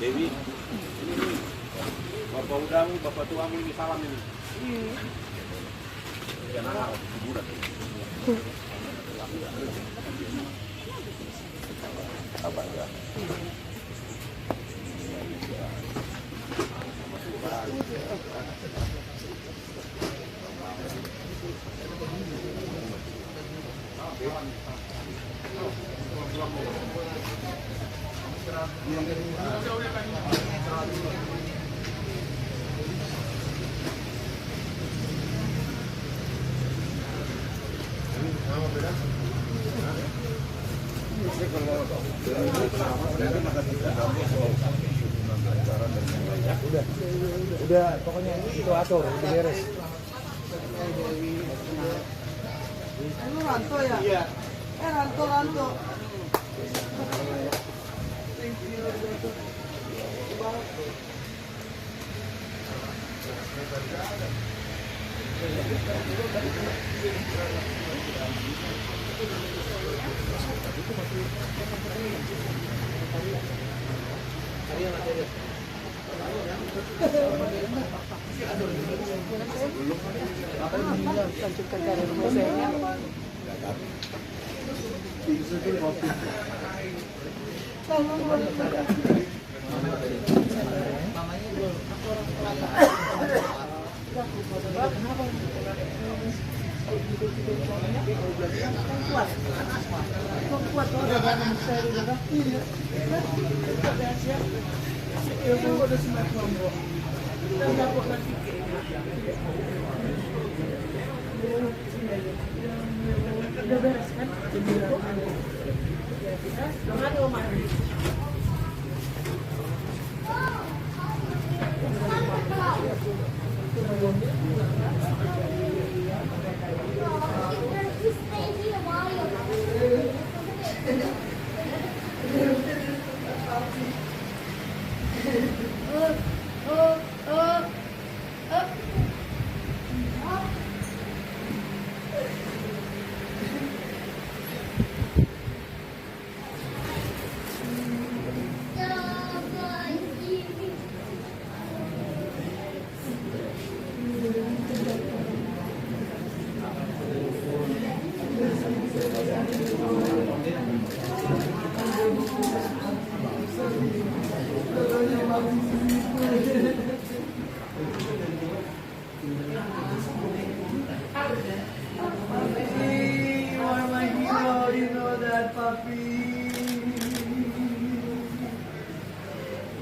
Dewi, ini bapak udamu, bapak tuamu ini salam ini. Jangan hiburan. Apa ya? Udah pokoknya itu atur, udah beres. Ranto ya? Iya. Ranto. Lanjutkan dari rumah saya. Udah beres kan?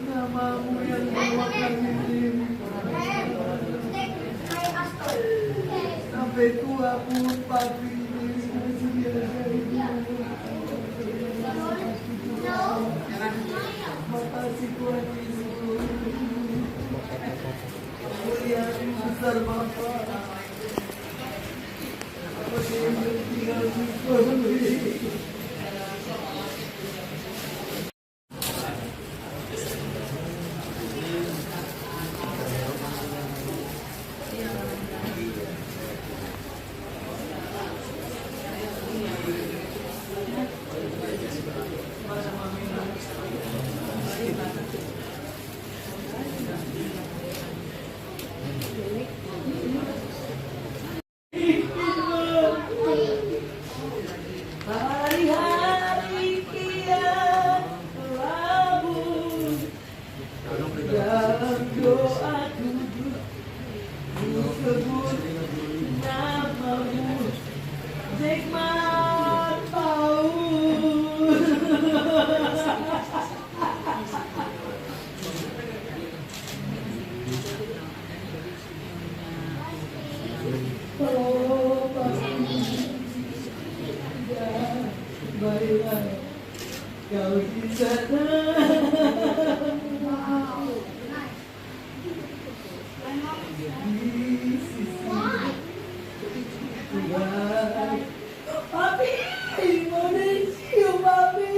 Namamu yang bawakan sampai tua pun papi makasih Tuhan Yesus kemuliaan besar Bapa apa yang tinggal di hari-hari kian berlabuh dalam doaku sebut namamu nikmat paus oh baiklah kau di sana di sisi Tuhan. Papi, mau dicium papi.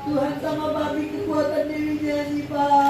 Tuhan sama papi kekuatan dirinya si Pak.